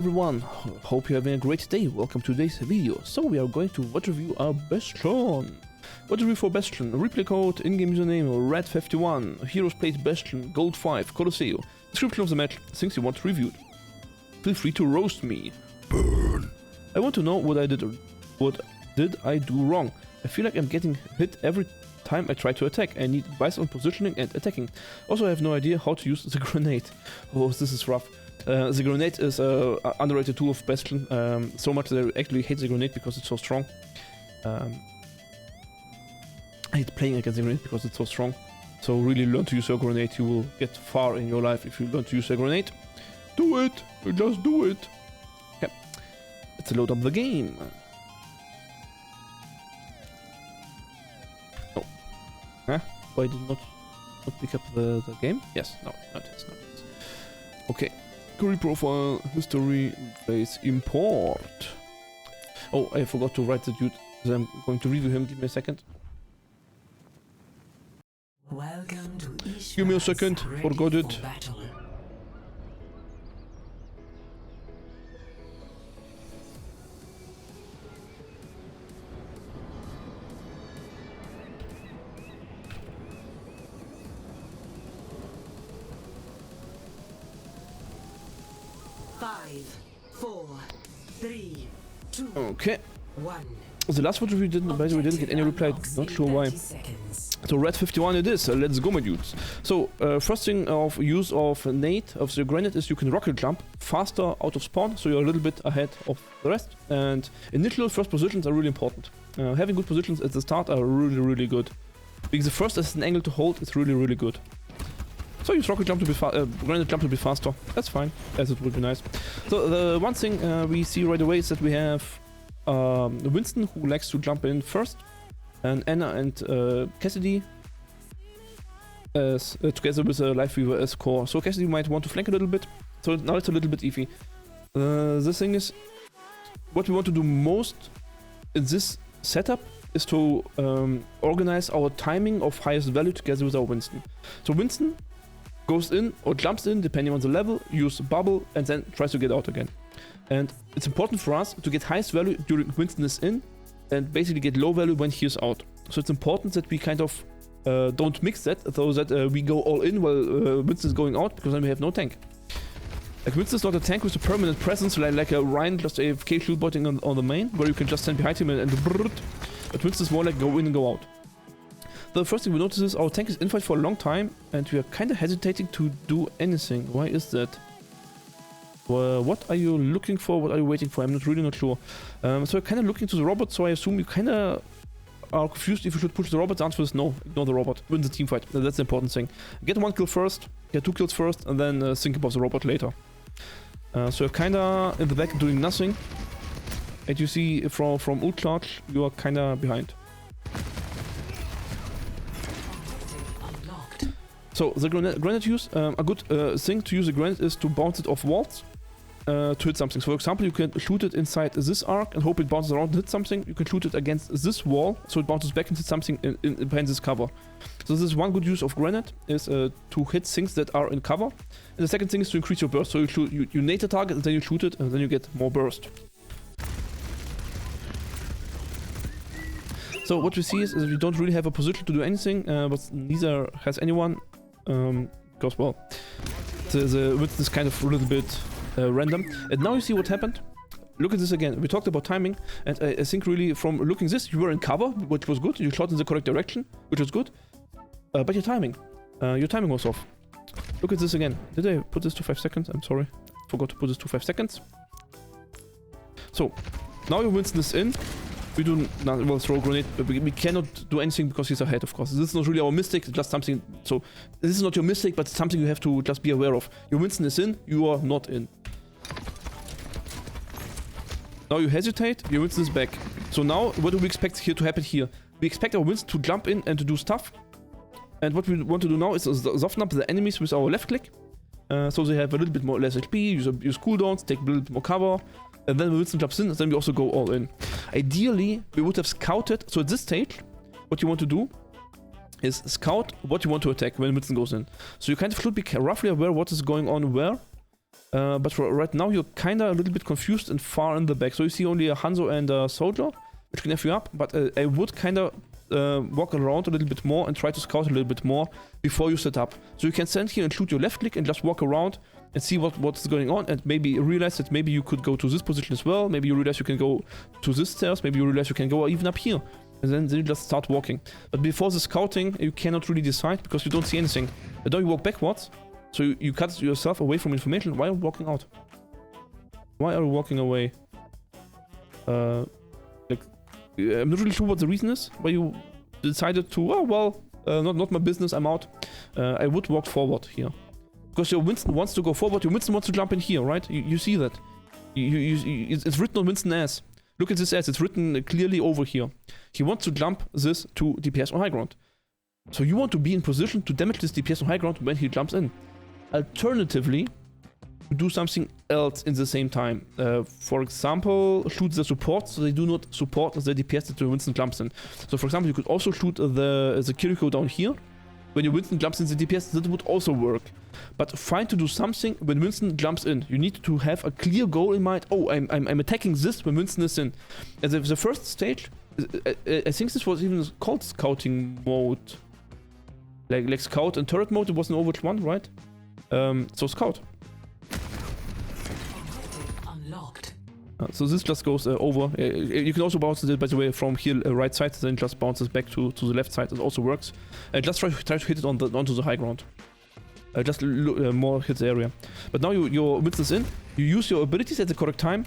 Everyone, hope you're having a great day. Welcome to today's video. So we are going to Vodreview our Bastion. Vodreview for Bastion, replay code, in-game username, red51, heroes played Bastion, gold 5, Colosseo. Description of the match, things you want reviewed. Feel free to roast me. Burn. I want to know what did I do wrong? I feel like I'm getting hit every time I try to attack. I need advice on positioning and attacking. Also, I have no idea how to use the grenade. Oh, this is rough. The grenade is an underrated tool of Bastion, so much that I actually hate the grenade because it's so strong. I hate playing against the grenade because it's so strong. So really learn to use your grenade. You will get far in your life if you learn to use a grenade. Do it! Just do it! Okay. Let's load up the game. Oh. Huh? Why did not pick up the game? Yes, no, not this, not this. Okay. Career profile, history, place, import. Oh, I forgot to write the dude. So I'm going to review him. Give me a second. Welcome to Give me a second. Forgot it. Five, 4, 3, 2, Okay. 1. The last one we didn't, by the way, didn't get any reply. Not sure why. So red 51 it is. Let's go, my dudes. So first thing of use of nade of the grenade is you can rocket jump faster out of spawn, so you're a little bit ahead of the rest. And initial first positions are really important. Having good positions at the start are really good. Being the first as an angle to hold is really good. So use rocket jump to be grenade jump to be faster. That's fine, as it would be nice. So the one thing we see right away is that we have Winston, who likes to jump in first, and Anna and Cassidy as together with a life weaver as core. So Cassidy might want to flank a little bit. So now it's a little bit iffy. The thing is, what we want to do most in this setup is to organize our timing of highest value together with our Winston. So Winston goes in or jumps in depending on the level, use bubble, and then tries to get out again. And it's important for us to get highest value during Winston is in and basically get low value when he is out. So it's important that we kind of don't mix that, so that we go all in while Winston is going out, because then we have no tank. Like Winston is not a tank with a permanent presence like a Ryan just AFK shield botting on the main, where you can just stand behind him and brrrt. But Winston is more like go in and go out. The first thing we notice is our tank is in fight for a long time and we are kind of hesitating to do anything. Why is that? What are you looking for? What are you waiting for? I'm really not sure. So we're kind of looking to the robot, so I assume you kind of are confused if you should push the robot. The answer is no, ignore the robot. Win the team fight. That's the important thing. Get one kill first, get 2 kills first, and then think about the robot later. So you're kind of in the back doing nothing. And you see from ult charge, you are kind of behind. So the grenade use, a good thing to use a grenade is to bounce it off walls to hit something. So for example, you can shoot it inside this arc and hope it bounces around and hits something. You can shoot it against this wall, so it bounces back and hits something behind this cover. So this is one good use of grenade, is to hit things that are in cover. And the second thing is to increase your burst. So you nade the target and then you shoot it and then you get more burst. So what we see is we don't really have a position to do anything, but neither has anyone. Because well, the width is kind of a little bit random. And now you see what happened. Look at this again. We talked about timing, and I think really from looking at this, you were in cover, which was good. You shot in the correct direction, which was good. But your timing was off. Look at this again. Did I put this to 5 seconds? I'm sorry, forgot to put this to 5 seconds. So now your Winston is in. We do not well throw a grenade, but we cannot do anything because he's ahead, of course. This is not really our mistake, it's just something. So this is not your mistake, but it's something you have to just be aware of. Your Winston is in, you are not in. Now you hesitate, your Winston is back. So now what do we expect here to happen here? We expect our Winston to jump in and to do stuff. And what we want to do now is soften up the enemies with our left click. So they have a little bit more less HP, use cooldowns, take a little bit more cover. And then when Winston jumps in, then we also go all in. Ideally, we would have scouted. So at this stage, what you want to do is scout what you want to attack when Winston goes in. So you kind of should be roughly aware what is going on where. But right now you're kinda a little bit confused and far in the back. So you see only a Hanzo and a Soldier, which can F you up, but I would kinda walk around a little bit more and try to scout a little bit more before you set up. So you can stand here and shoot your left click and just walk around and see what's going on, and maybe realize that maybe you could go to this position as well, maybe you realize you can go to this stairs, maybe you realize you can go even up here. And then you just start walking. But before the scouting, you cannot really decide because you don't see anything. And then you walk backwards, so you cut yourself away from information. Why are you walking out? Why are you walking away? Like, I'm not really sure what the reason is. Why you decided to, oh well, not my business, I'm out. I would walk forward here. Because your Winston wants to go forward, your Winston wants to jump in here, right? You see that. It's written on Winston's ass. Look at this ass, it's written clearly over here. He wants to jump this to DPS on high ground. So you want to be in position to damage this DPS on high ground when he jumps in. Alternatively, do something else in the same time. For example, shoot the support so they do not support the DPS that your Winston jumps in. So for example, you could also shoot the Kiriko down here. When your Winston jumps in the DPS, that would also work. But find to do something when Winston jumps in. You need to have a clear goal in mind. Oh, I'm attacking this when Winston is in. And the first stage, I think this was even called scouting mode. Like scout and turret mode, it was in Overwatch 1, right? So scout. Unlocked. So this just goes over. You can also bounce it, by the way, from here right side, then just bounces back to the left side. It also works. Just try to hit it onto the high ground. Just more hit the area. But now your Winston's in. You use your abilities at the correct time.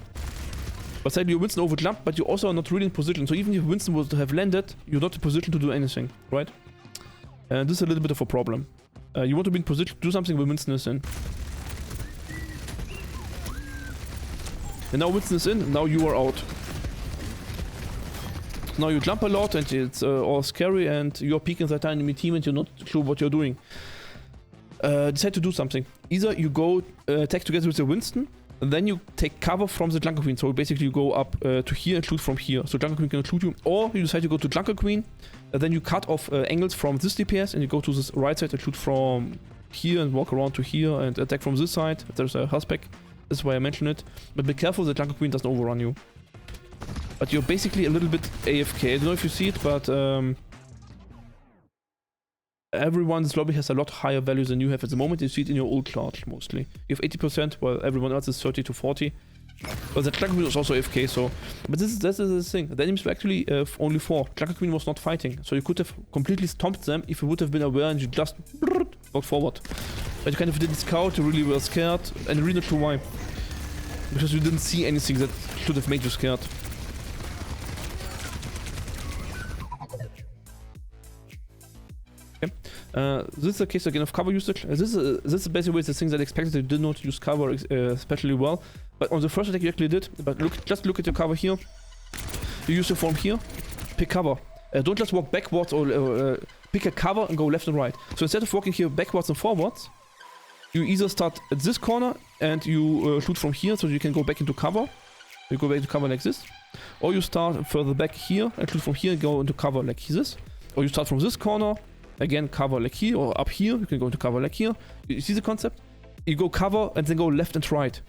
But sadly your Winston overjumped, but you also are not really in position. So even if Winston would have landed, you're not in position to do anything, right? And this is a little bit of a problem. You want to be in position to do something when Winston is in. And now Winston is in, now you are out. Now you jump a lot and it's all scary and you're peeking that enemy team and you're not sure what you're doing. Decide to do something. Either you go attack together with the Winston, and then you take cover from the Junker Queen. So basically you go up to here and shoot from here. So Junker Queen cannot shoot you. Or you decide to go to Junker Queen, and then you cut off angles from this DPS and you go to this right side and shoot from here and walk around to here and attack from this side. There's a health pack. This is why I mention it. But be careful that Junker Queen doesn't overrun you. But you're basically a little bit AFK. I don't know if you see it, but everyone's lobby has a lot higher values than you have at the moment. You see it in your old charge mostly. You have 80%, while everyone else is 30 to 40. But the Junker Queen was also AFK, so... But this is the thing. The enemies were actually only 4. Junker Queen was not fighting, so you could have completely stomped them if you would have been aware and you just walked forward. But you kind of didn't scout, you really were scared, and really not sure why. Because you didn't see anything that should have made you scared. Okay. This is a case again of cover usage. This is basically the thing that I expected. You did not use cover especially well. But on the first attack you actually did. But just look at your cover here. You use your form here. Pick cover. Don't just walk backwards or pick a cover and go left and right. So instead of walking here backwards and forwards, you either start at this corner and you shoot from here so you can go back into cover. You go back into cover like this. Or you start further back here and shoot from here and go into cover like this. Or you start from this corner, again cover like here, or up here, you can go into cover like here. You see the concept? You go cover and then go left and right.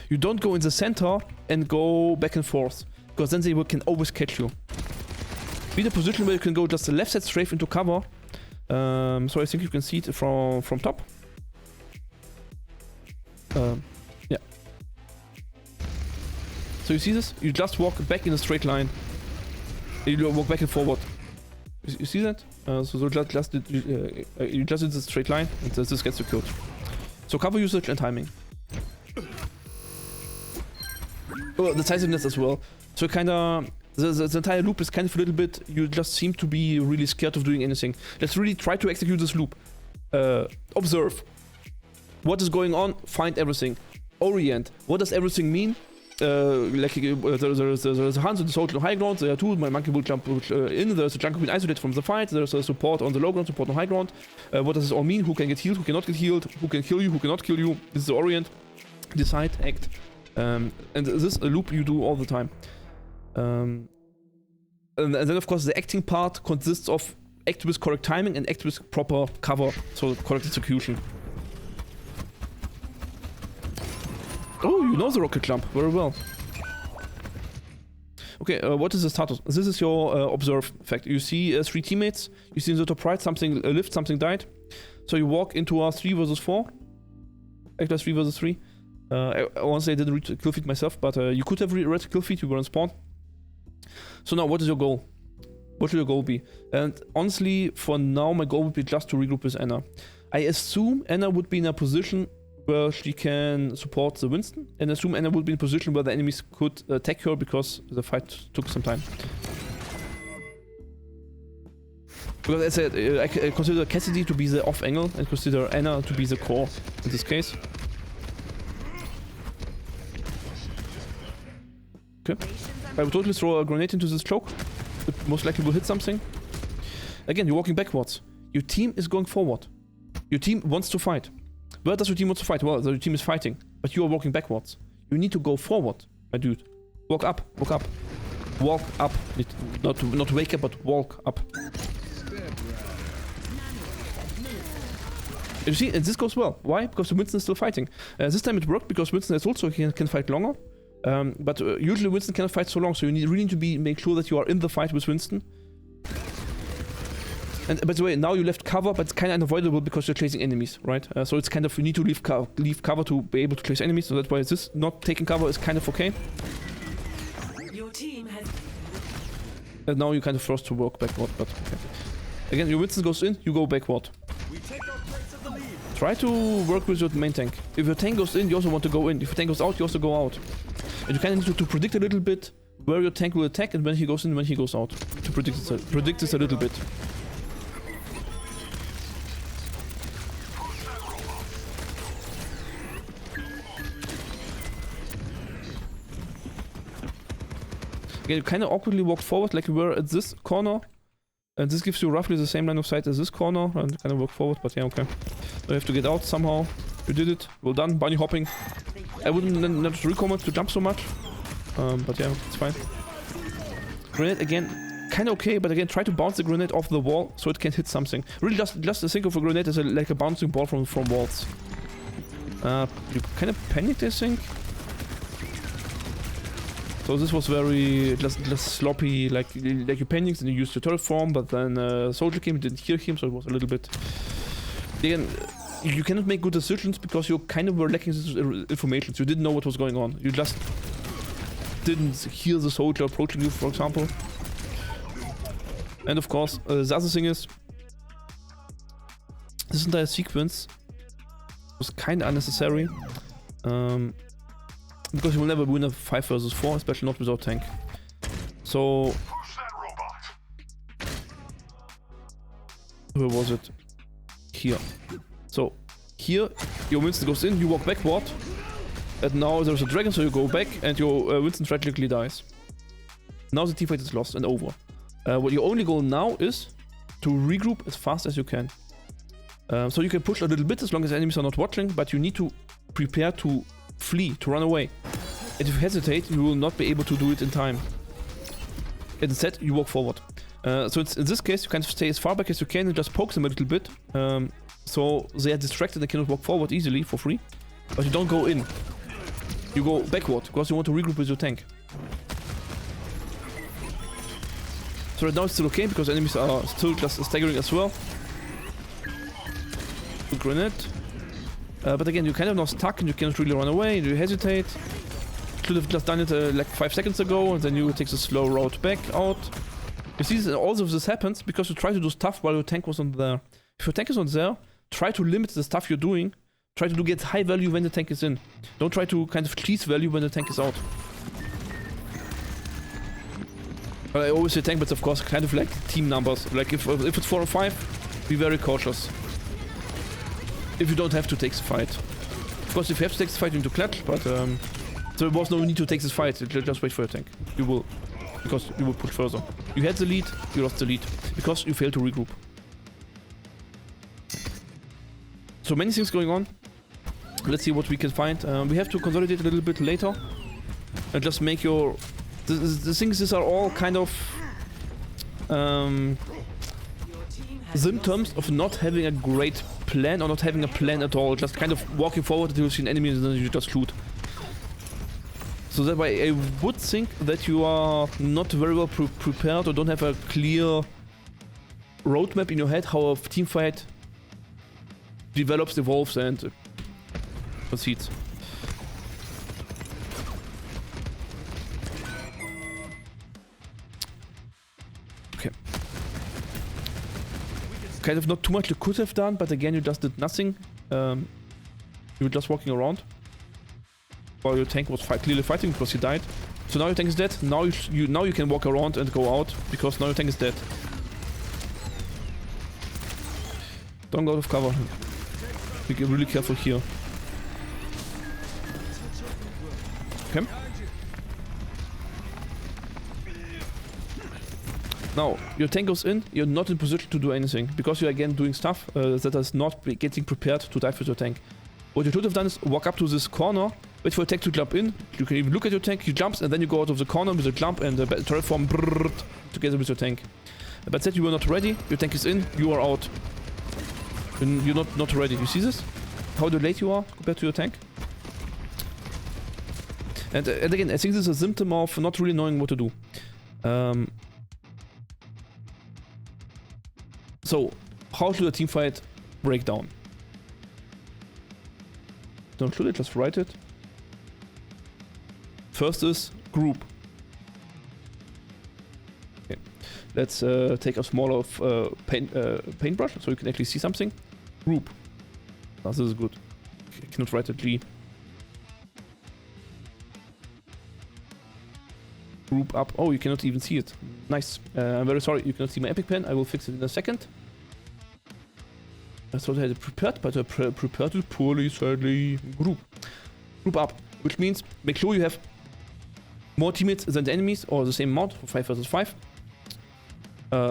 You don't go in the center and go back and forth, because then they can always catch you. Be in a position where you can go just the left side straight into cover. So I think you can see it from top. Yeah. So you see this? You just walk back in a straight line. You walk back and forward. You see that? So you just did the straight line and this gets you killed. So cover usage and timing. Oh, decisiveness as well. So kinda... The entire loop is kind of a little bit... You just seem to be really scared of doing anything. Let's really try to execute this loop. Observe. What is going on? Find everything. Orient. What does everything mean? There's a Hanzo, the soldier on high ground, there are two, my monkey will jump in, there's a Junker Queen isolated from the fight, there's a support on the low ground, support on high ground. What does this all mean? Who can get healed, who cannot get healed, who can kill you, who cannot kill you. This is the orient. Decide, act. And this is a loop you do all the time. And then of course the acting part consists of act with correct timing and act with proper cover, so correct execution. you know the rocket jump very well. Okay, what is the status? This is your observe fact. You see 3 teammates. You see in the top right something lived, something died. So you walk into a 3 versus 4. Actually, 3 versus 3. I want to say I didn't read kill feed myself, but you could have read kill feed. You were on spawn. So now, what is your goal? What should your goal be? And honestly, for now, my goal would be just to regroup with Anna. I assume Anna would be in a position where she can support the Winston, and assume Anna would be in a position where the enemies could attack her because the fight took some time. Because as I said, I consider Cassidy to be the off angle and consider Anna to be the core in this case. Okay. I would totally throw a grenade into this choke. It most likely will hit something. Again, you're walking backwards. Your team is going forward. Your team wants to fight. Where does your team want to fight? Well, your team is fighting, but you are walking backwards. You need to go forward, my dude. Walk up, walk up. Walk up. Not wake up, but walk up. You see, and this goes well. Why? Because Winston is still fighting. This time it worked because Winston is also can fight longer. But usually Winston cannot fight so long, so you really need to make sure that you are in the fight with Winston. And by the way, now you left cover, but it's kind of unavoidable because you're chasing enemies, right? So it's kind of, you need to leave cover to be able to chase enemies, so that's why this not taking cover is kind of okay. Your team has... And now you kind of forced to work backward, but okay. Again, your Winston goes in, you go backward. Try to work with your main tank. If your tank goes in, you also want to go in. If your tank goes out, you also go out. And you kind of need to predict a little bit where your tank will attack and when he goes in and when he goes out. To predict this a little bit. Again, you kind of awkwardly walk forward like you were at this corner. And this gives you roughly the same line of sight as this corner. And kind of walk forward, but yeah, okay. So you have to get out somehow. You did it. Well done. Bunny hopping. I wouldn't not recommend to jump so much. But yeah, it's fine. Grenade again, kind of okay, but again, try to bounce the grenade off the wall so it can hit something. Really, just think of a grenade as like a bouncing ball from walls. You kind of panicked, I think. So this was very just sloppy, like you panicked and you used your turret form, but then soldier came, you didn't hear him, so it was a little bit. Again, you cannot make good decisions because you kind of were lacking this information. So you didn't know what was going on. You just didn't hear the soldier approaching you, for example. And of course, the other thing is, this entire sequence was kind of unnecessary. Because you will never win a 5 versus 4, especially not without tank. So... where was it? Here. So, here, your Winston goes in, you walk backward. And now there's a dragon, so you go back, and your Winston tragically dies. Now the teamfight is lost and over. What your only goal now is to regroup as fast as you can. So you can push a little bit as long as enemies are not watching, but you need to prepare to flee, to run away. And if you hesitate, you will not be able to do it in time. And instead, you walk forward. So in this case, you kind of stay as far back as you can and just poke them a little bit. So they are distracted and cannot walk forward easily for free. But you don't go in. You go backward, because you want to regroup with your tank. So right now it's still okay, because enemies are still just staggering as well. Good grenade. But again, you're kind of now stuck and you cannot really run away, and you hesitate. Should have just done it like 5 seconds ago, and then you take the slow route back out. You see, all of this happens because you try to do stuff while your tank was not there. If your tank is not there, try to limit the stuff you're doing. Try to get high value when the tank is in. Don't try to kind of cheese value when the tank is out. But I always say tank, but of course kind of like team numbers. Like if it's 4 or 5, be very cautious. If you don't have to take the fight. Of course, if you have to take the fight, you need to clutch, but there was no need to take this fight. Just wait for your tank. You will. Because you will push further. You had the lead, you lost the lead. Because you failed to regroup. So many things going on. Let's see what we can find. We have to consolidate a little bit later. And just make your... The things, these are all kind of... symptoms of not having a great plan or not having a plan at all. Just kind of walking forward until you see an enemy and then you just shoot. So that way I would think that you are not very well prepared or don't have a clear roadmap in your head how a team fight develops, evolves, and proceeds. Okay. Kind of not too much you could have done, but again you just did nothing. You were just walking around while your tank was clearly fighting because he died. So now your tank is dead. Now you can walk around and go out because now your tank is dead. Don't go out of cover. Be really careful here. Okay. Now, your tank goes in, you're not in position to do anything, because you're again doing stuff that is not getting prepared to dive with your tank. What you should have done is walk up to this corner, wait for your tank to jump in, you can even look at your tank, he jumps, and then you go out of the corner with a jump and the turret form together with your tank. But instead you were not ready, your tank is in, you are out. And you're not ready. You see this? How delayed you are compared to your tank? And again, I think this is a symptom of not really knowing what to do. So, how should a team fight break down? Should I just write it? First is group. Okay. Let's take a smaller paintbrush so you can actually see something. Group. Oh, this is good. I cannot write a G. Group up. Oh, you cannot even see it. Nice. I'm very sorry you cannot see my epic pen. I will fix it in a second. I thought I had it prepared, but I prepared it poorly, sadly. Group. Group up. Which means make sure you have more teammates than the enemies, or the same amount for 5 versus 5.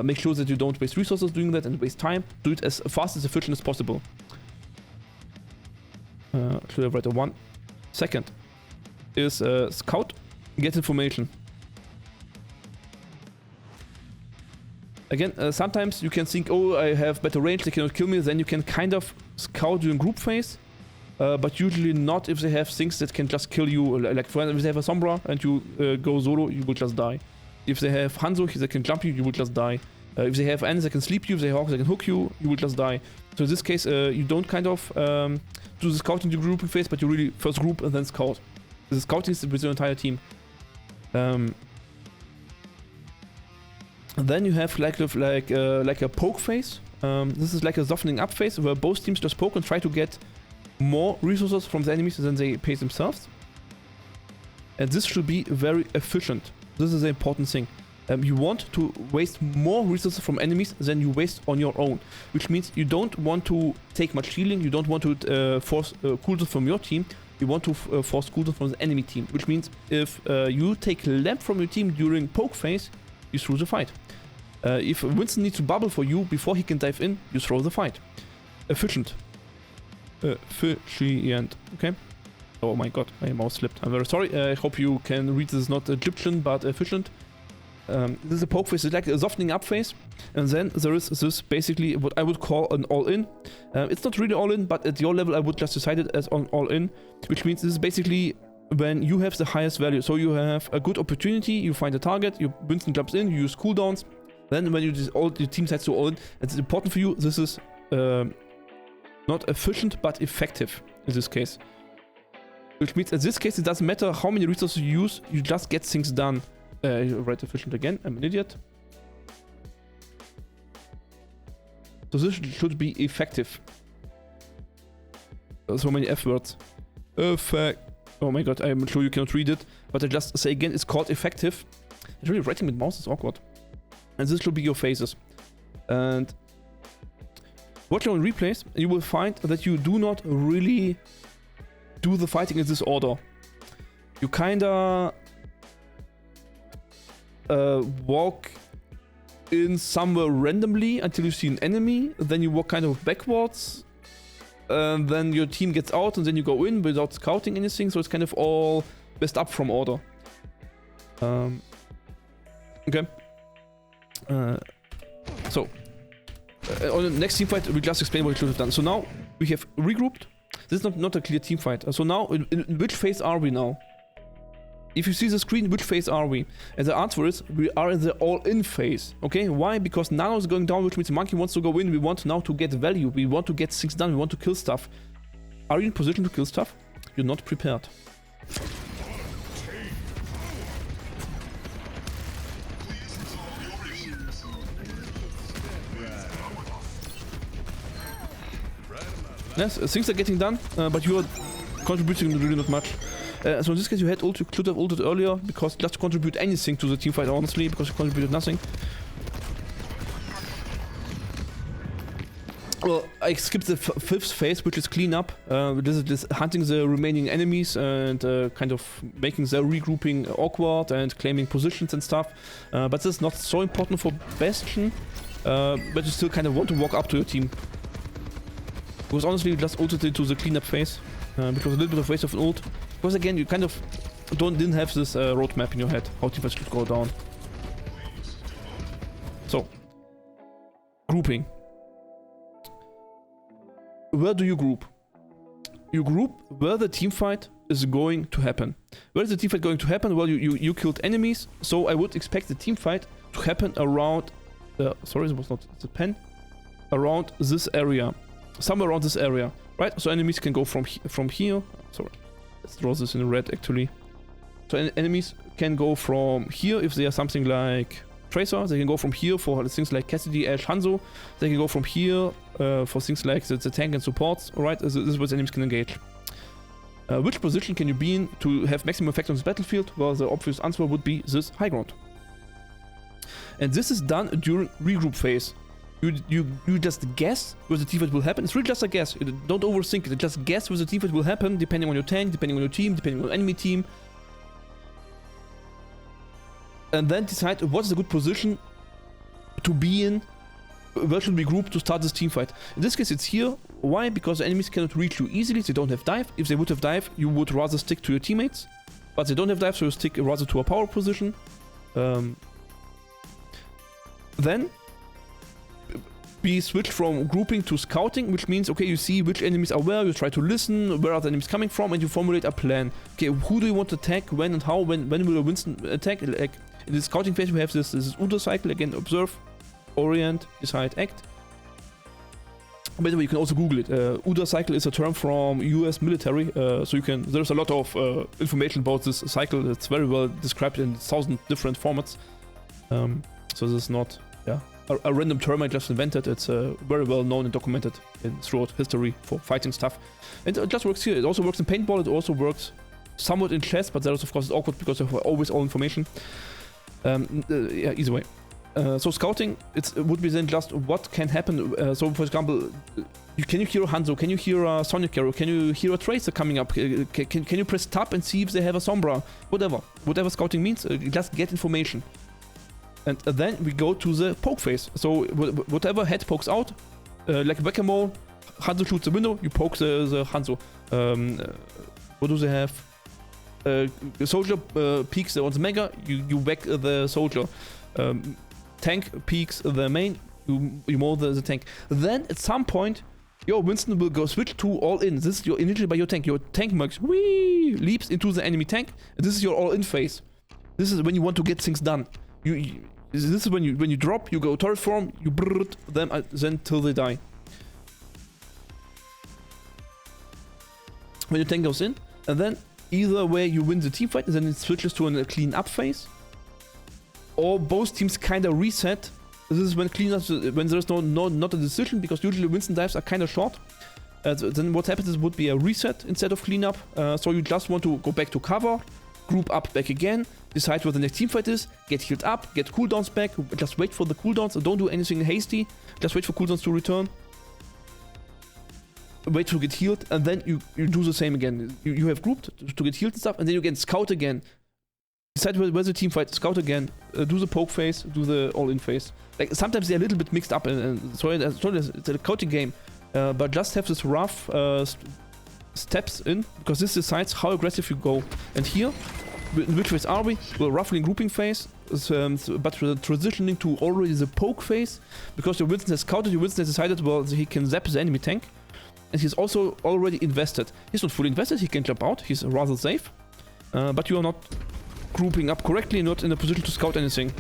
Make sure that you don't waste resources doing that and waste time. Do it as fast as efficient as possible. Should I write a 1? Second is scout, get information. Again, sometimes you can think, oh, I have better range, they cannot kill me, then you can kind of scout during group phase, but usually not if they have things that can just kill you, like for example, if they have a Sombra and you go solo, you will just die. If they have Hanzo, they can jump you, you will just die. If they have Ants, they can sleep you, if they have Hawks, they can hook you, you will just die. So in this case, you don't kind of do the scouting during grouping phase, but you really first group and then scout. The scouting is with your entire team. Then you have like a poke phase. This is like a softening up phase where both teams just poke and try to get more resources from the enemies than they pay themselves. And this should be very efficient. This is an important thing. You want to waste more resources from enemies than you waste on your own. Which means you don't want to take much healing, you don't want to force cooldowns from your team, you want to force cooldowns from the enemy team. Which means if you take lamp from your team during poke phase, you throw the fight. If Winston needs to bubble for you before he can dive in, you throw the fight. Efficient. Efficient. Okay. Oh my god, my mouse slipped. I'm very sorry. I hope you can read this, not Egyptian, but efficient. This is a poke phase, it's like a softening up phase. And then there is this basically what I would call an all-in. It's not really all-in, but at your level I would just decide it as an all-in. Which means this is basically when you have the highest value. So you have a good opportunity, you find a target, your Winston jumps in, you use cooldowns. Then when your team decides to all-in, it's important for you. This is not efficient, but effective in this case. Which means in this case it doesn't matter how many resources you use, you just get things done. Write efficient again, I'm an idiot. So this should be effective. So many F words. Oh my god, I'm sure you cannot read it, but I just say again, it's called effective. It's really writing with mouse is awkward. And this should be your phases. And watching on replays, you will find that you do not really do the fighting in this order. You kinda walk in somewhere randomly until you see an enemy, then you walk kind of backwards, and then your team gets out, and then you go in without scouting anything, so it's kind of all messed up from order. Okay. So, on the next team fight, we just explain what we should have done. So now, we have regrouped. This is not a clear team fight. So now, in which phase are we now? if you see the screen, which phase are we? And the answer is, we are in the all-in phase, okay? Why? Because Nano is going down, which means the monkey wants to go in. We want now to get value. We want to get things done. We want to kill stuff. Are you in position to kill stuff? You're not prepared. Yes, things are getting done, but you are contributing really not much. So in this case, you could have ulted earlier, because just to contribute anything to the teamfight, honestly, because you contributed nothing. Well, I skipped the fifth phase, which is cleanup. This is just hunting the remaining enemies and kind of making their regrouping awkward and claiming positions and stuff. But this is not so important for Bastion, but you still kind of want to walk up to your team. Because honestly, you just ulted into the cleanup phase, because a little bit of waste of an ult. Because again, you kind of didn't have this roadmap in your head, how teamfights should go down. So, grouping. Where do you group? You group where the teamfight is going to happen. Where is the teamfight going to happen? Well, you killed enemies, so I would expect the teamfight to happen around... sorry, it was not the pen. Around this area. Somewhere around this area, right? So enemies can go from here. Sorry, let's draw this in red actually. So enemies can go from here if they are something like Tracer. They can go from here for things like Cassidy, Ash, Hanzo. They can go from here for things like the tank and supports. Alright, this is what enemies can engage. Which position can you be in to have maximum effect on this battlefield? Well, the obvious answer would be this high ground. And this is done during regroup phase. You just guess where the teamfight will happen. It's really just a guess. Don't overthink it. Just guess where the teamfight will happen, depending on your tank, depending on your team, depending on enemy team. And then decide what is a good position to be in. Where should we group to start this teamfight? In this case, it's here. Why? Because the enemies cannot reach you easily. They don't have dive. If they would have dive, you would rather stick to your teammates. But they don't have dive, so you stick rather to a power position. Then we switch from grouping to scouting, which means, okay, you see which enemies are where, you try to listen, where are the enemies coming from, and you formulate a plan. Okay, who do you want to attack, when and how, when will a Winston attack? Like, in the scouting phase, we have this OW cycle, again, observe, orient, decide, act. By the way, you can also Google it. OW cycle is a term from US military, so you can, there's a lot of information about this cycle. It's very well described in 1,000 different formats. So this is not, a random term I just invented. It's very well known and documented throughout history for fighting stuff. And it just works here. It also works in paintball. It also works somewhat in chess, but that is of course awkward because you have always all information. Yeah, either way. So scouting, it would be then just what can happen. So for example, can you hear a Hanzo? Can you hear a Sonic Arrow? Can you hear a Tracer coming up? Can you press tab and see if they have a Sombra? Whatever scouting means, just get information. And then we go to the poke phase. So whatever head pokes out, like whack-a-mole, Hanzo shoots the window, you poke the Hanzo. What do they have? The soldier peeks on the mega, you whack the soldier. Tank peeks the main, you maul the tank. Then at some point, your Winston will go switch to all-in. This is your initially by your tank. Your tank marks leaps into the enemy tank. And this is your all-in phase. This is when you want to get things done. This is when you drop, you go turret form, you brrrt them then till they die. When your tank goes in, and then either way you win the teamfight, and then it switches to a clean up phase, or both teams kind of reset. This is when when there's not a decision, because usually Winston dives are kind of short. Then what happens is would be a reset instead of cleanup. So you just want to go back to cover, group up back again, decide where the next teamfight is, get healed up, get cooldowns back, just wait for the cooldowns, don't do anything hasty, just wait for cooldowns to return. Wait to get healed, and then you do the same again. You have grouped to get healed and stuff, and then you again scout again. Decide where's the team fight, scout again, do the poke phase, do the all-in phase. Like sometimes they're a little bit mixed up, and sorry, it's a scouting game, but just have this rough steps in, because this decides how aggressive you go. And here, in which phase are we? We're roughly in grouping phase, but we're transitioning to already the poke phase, because your Winston has scouted, your Winston has decided, well, he can zap the enemy tank, and he's also already invested. He's not fully invested, he can jump out, he's rather safe, but you are not grouping up correctly, not in a position to scout anything.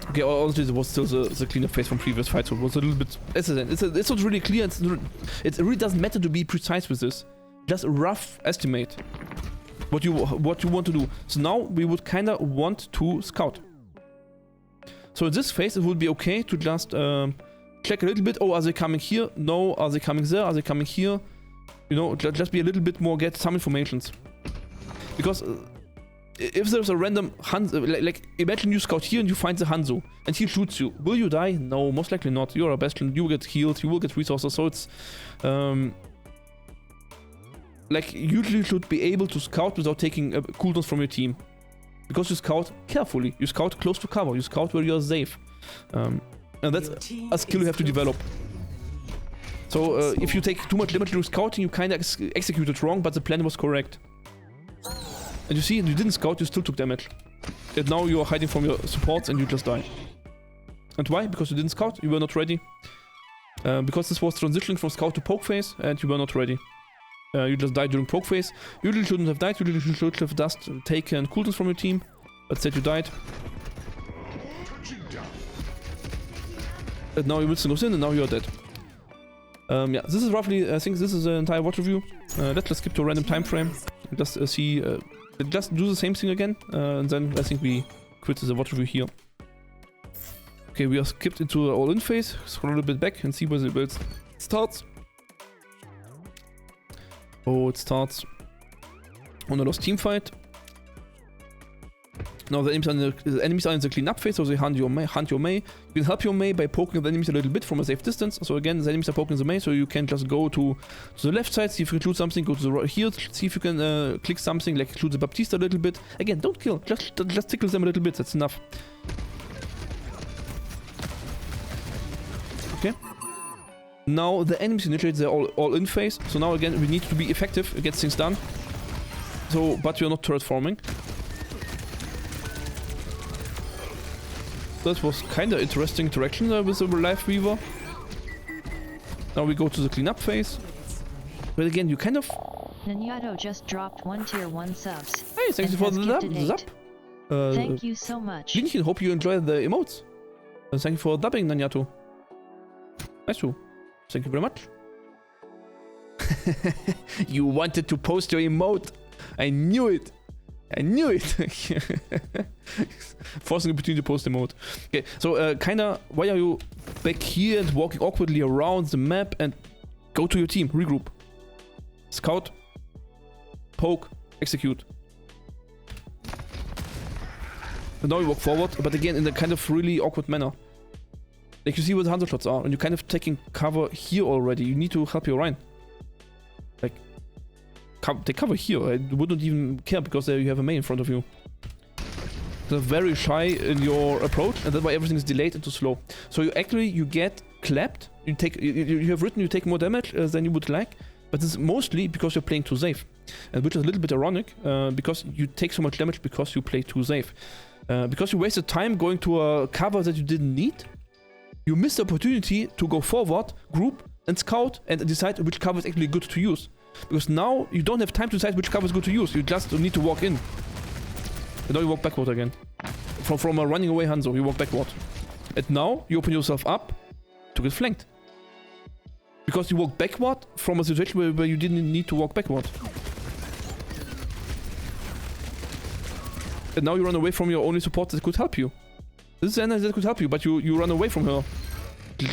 Okay, honestly, it was still the cleaner phase from previous fights, so it was a little bit... It's not really clear, it really doesn't matter to be precise with this. Just rough estimate what you want to do. So now we would kinda want to scout. So in this phase, it would be okay to just check a little bit. Oh, are they coming here? No. Are they coming there? Are they coming here? You know, just be a little bit more, get some informations. Because if there's a random Hanzo, like imagine you scout here and you find the Hanzo and he shoots you. Will you die? No, most likely not. You're a Bastion, you will get healed, you will get resources, so it's... like, you usually should be able to scout without taking cooldowns from your team. Because you scout carefully, you scout close to cover, you scout where you're safe. And that's a skill you have to develop. So if you take too much damage during scouting, you kinda execute it wrong, but the plan was correct. And you see, you didn't scout, you still took damage. And now you are hiding from your supports and you just die. And why? Because you didn't scout, you were not ready. Because this was transitioning from scout to poke phase and you were not ready. You just died during poke phase. You usually shouldn't have died, you usually should have just taken cooldowns from your team. But instead you died. And now your Winston goes in and now you're dead. Yeah, this is roughly, I think this is the entire Vodreview. Let's skip to a random time frame. Just see, just do the same thing again. And then I think we quit the Vodreview here. Okay, we are skipped into the all-in phase. Scroll a little bit back and see where the build starts. Oh, it starts on a lost team fight. Now the enemies are in the cleanup phase, so they hunt your Mei. You can help your Mei by poking the enemies a little bit from a safe distance. So again, the enemies are poking the Mei, so you can just go to the left side, see if you can shoot something, go to the right here, see if you can click something, like shoot the Baptiste a little bit. Again, don't kill, just tickle them a little bit, that's enough. Okay. Now the enemies initiate their all-in phase, so now again we need to be effective, get things done. So, but you're not turret forming. That was kinda interesting interaction there with the live weaver. Now we go to the cleanup phase. But again, you kind of... Nanato just dropped 1 tier 1 subs. Hey, thank you for the zap. Thank you so much. Lincoln, hope you enjoy the emotes. Thank you for dubbing, Nanato. Nice too. Thank you very much. You wanted to post your emote. I knew it. I knew it! Forcing between the post emote. Okay, so kinda, why are you back here and walking awkwardly around the map and go to your team, regroup. Scout, poke, execute. And now you walk forward, but again in a kind of really awkward manner. Like you see where the Hanzo shots are, and you're kind of taking cover here already. You need to help your Rhine. Like, take cover here. I wouldn't even care because you have a Mei in front of you. They're very shy in your approach, and that's why everything is delayed and too slow. So you get clapped. You have written you take more damage than you would like, but this is mostly because you're playing too safe, and which is a little bit ironic because you take so much damage because you play too safe. Because you wasted time going to a cover that you didn't need. You missed the opportunity to go forward, group, and scout, and decide which cover is actually good to use. Because now you don't have time to decide which cover is good to use. You just need to walk in. And now you walk backward again. From a running away Hanzo, you walk backward. And now you open yourself up to get flanked. Because you walk backward from a situation where you didn't need to walk backward. And now you run away from your only support that could help you. This is Anna that could help you, but you run away from her.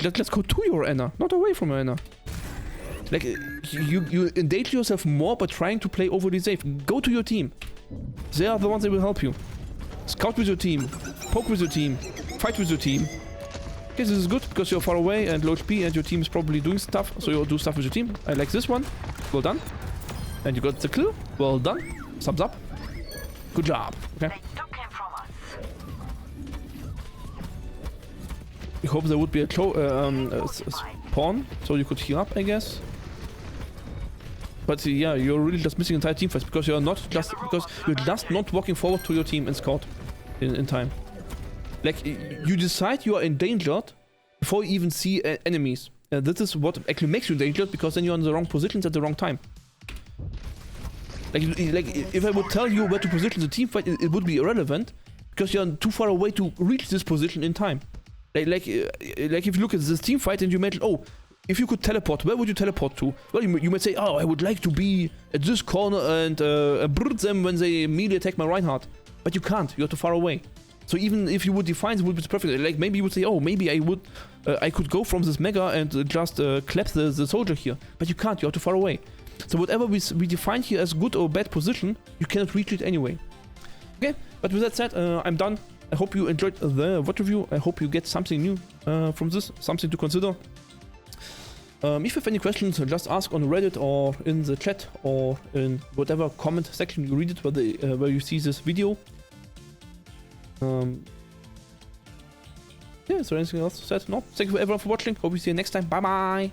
Let's go to your Anna, not away from her Anna. Like, you endanger yourself more by trying to play overly safe. Go to your team. They are the ones that will help you. Scout with your team. Poke with your team. Fight with your team. Okay, this is good because you're far away and low HP and your team is probably doing stuff. So you'll do stuff with your team. I like this one. Well done. And you got the kill. Well done. Thumbs up. Good job. Okay. I hope there would be a spawn so you could heal up, I guess. But yeah, you're really just missing entire team fights because you're just not walking forward to your team and scout in time. Like you decide you are endangered before you even see enemies. This is what actually makes you endangered because then you're in the wrong positions at the wrong time. Like if I would tell you where to position the team fight, it would be irrelevant because you're too far away to reach this position in time. Like if you look at this team fight and you mention, oh, if you could teleport, where would you teleport to? Well, you might say, oh, I would like to be at this corner and brut them when they melee attack my Reinhardt. But you can't, you're too far away. So even if you would define, it would be perfect. Like maybe you would say, oh, maybe I could go from this mega and just clap the soldier here. But you can't, you're too far away. So whatever we define here as good or bad position, you cannot reach it anyway. Okay, but with that said, I'm done. I hope you enjoyed the Vodreview. I hope you get something new from this, something to consider. If you have any questions, just ask on Reddit or in the chat or in whatever comment section you read it where you see this video. Yeah, is there anything else to say? No? Thank you everyone for watching. Hope we see you next time. Bye bye!